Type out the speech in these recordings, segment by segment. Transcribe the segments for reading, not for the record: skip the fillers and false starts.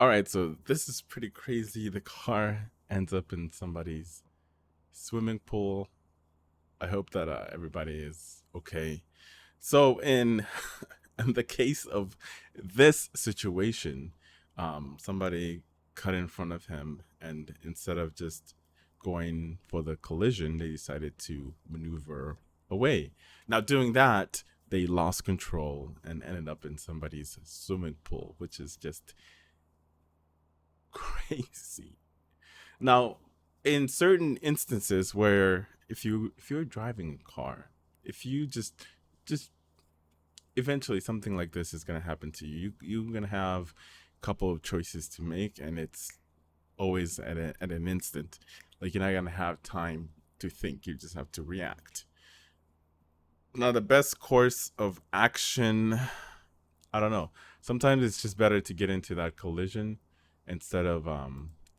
All right, so this is pretty crazy. The car ends up in somebody's swimming pool. I hope that everybody is okay. So, in in the case of this situation, somebody cut in front of him, and instead of just going for the collision, they decided to maneuver away. Now, doing that, they lost control and ended up in somebody's swimming pool, which is just crazy. Now, in certain instances where if you're driving a car, if you just eventually something like this is gonna happen to you. You're gonna have a couple of choices to make, and it's always at an instant. Like you're not gonna have time to think. You just have to react. Now, the best course of action, I don't know. Sometimes it's just better to get into that collision instead of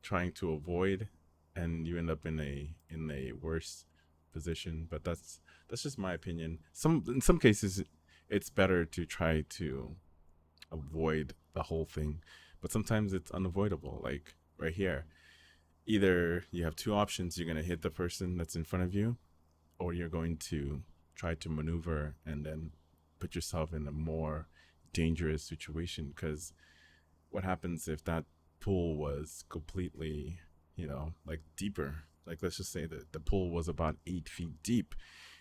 trying to avoid, and you end up in a worse position. But that's just my opinion. In some cases, it's better to try to avoid the whole thing, but sometimes it's unavoidable. Like right here, either you have two options: you're gonna hit the person that's in front of you, or you're going to try to maneuver and then put yourself in a more dangerous situation. Because what happens if that pool was completely, like deeper? Like let's just say that the pool was about 8 feet deep.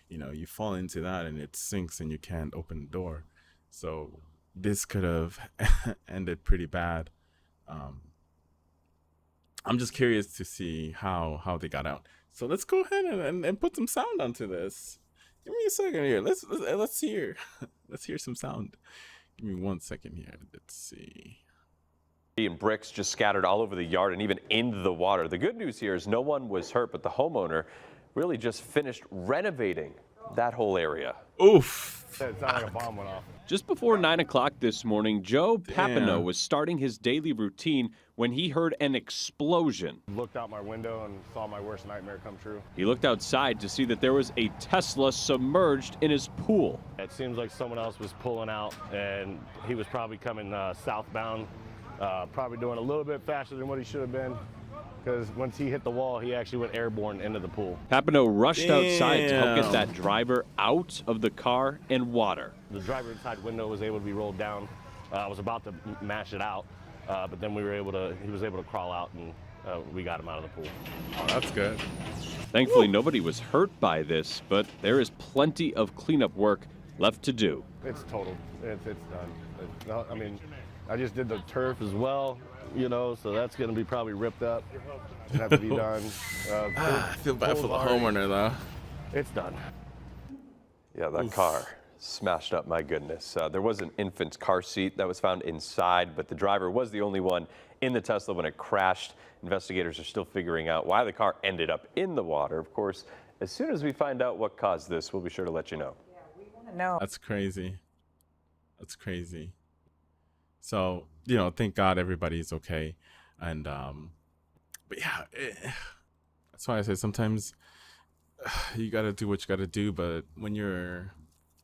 You fall into that and it sinks and you can't open the door. So this could have ended pretty bad. Um, I'm just curious to see how they got out. So let's go ahead and put some sound onto this. Give me a second here. Let's hear let's hear some sound. Give me 1 second here. Let's see. And bricks just scattered all over the yard and even into the water. The good news here is no one was hurt, but the homeowner really just finished renovating that whole area. Oof. It sounded like a bomb went off. Just before 9 o'clock this morning, Joe Damn. Papineau was starting his daily routine when he heard an explosion. Looked out my window and saw my worst nightmare come true. He looked outside to see that there was a Tesla submerged in his pool. It seems like someone else was pulling out, and he was probably coming southbound, probably doing a little bit faster than what he should have been, because once he hit the wall, he actually went airborne into the pool. Papineau rushed outside to help get Damn. that driver out of the car and water. The driver inside window was able to be rolled down. I was about to mash it out, but then he was able to crawl out, and we got him out of the pool. Oh, that's good. Thankfully, nobody was hurt by this, but there is plenty of cleanup work left to do. It's total. It's done. I mean, I just did the turf as well, so that's going to be probably ripped up and have to be done. I feel bad for the pool's already- homeowner though. It's done. Yeah, that car smashed up, my goodness. There was an infant's car seat that was found inside, but the driver was the only one in the Tesla when it crashed. Investigators are still figuring out why the car ended up in the water. Of course, as soon as we find out what caused this, we'll be sure to let you know. No. That's crazy. That's crazy. So, thank God everybody's okay. And, but yeah, that's why I say sometimes you got to do what you got to do. But when you're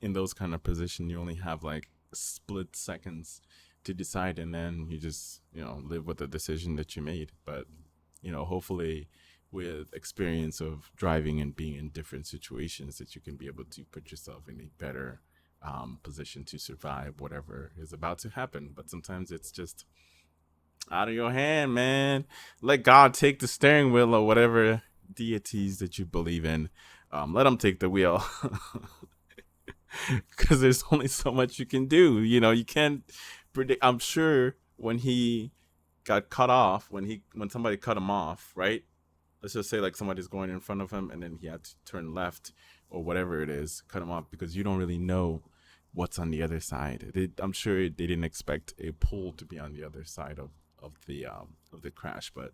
in those kind of position, you only have like split seconds to decide. And then you just, live with the decision that you made. But, hopefully with experience of driving and being in different situations that you can be able to put yourself in a better position to survive whatever is about to happen. But sometimes it's just out of your hand, man. Let God take the steering wheel, or whatever deities that you believe in. Let them take the wheel, because there's only so much you can do. You can't predict. I'm sure when he got cut off, when somebody cut him off, right? Let's just say like somebody's going in front of him and then he had to turn left or whatever it is, cut him off, because you don't really know what's on the other side. I'm sure they didn't expect a pool to be on the other side of the crash. But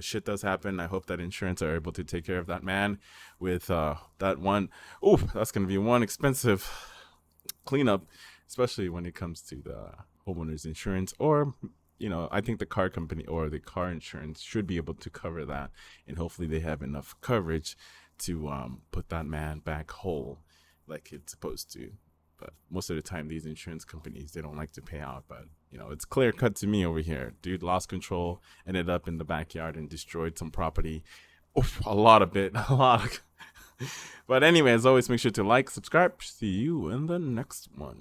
shit does happen. I hope that insurance are able to take care of that man with that one. Oh, that's gonna be one expensive cleanup, especially when it comes to the homeowner's insurance. Or I think the car company or the car insurance should be able to cover that, and hopefully they have enough coverage to put that man back whole like it's supposed to. But most of the time, these insurance companies, they don't like to pay out. But, you know, it's clear cut to me over here. Dude lost control, ended up in the backyard and destroyed some property. Oof, a lot of it. A lot. But anyway, as always, make sure to like, subscribe. See you in the next one.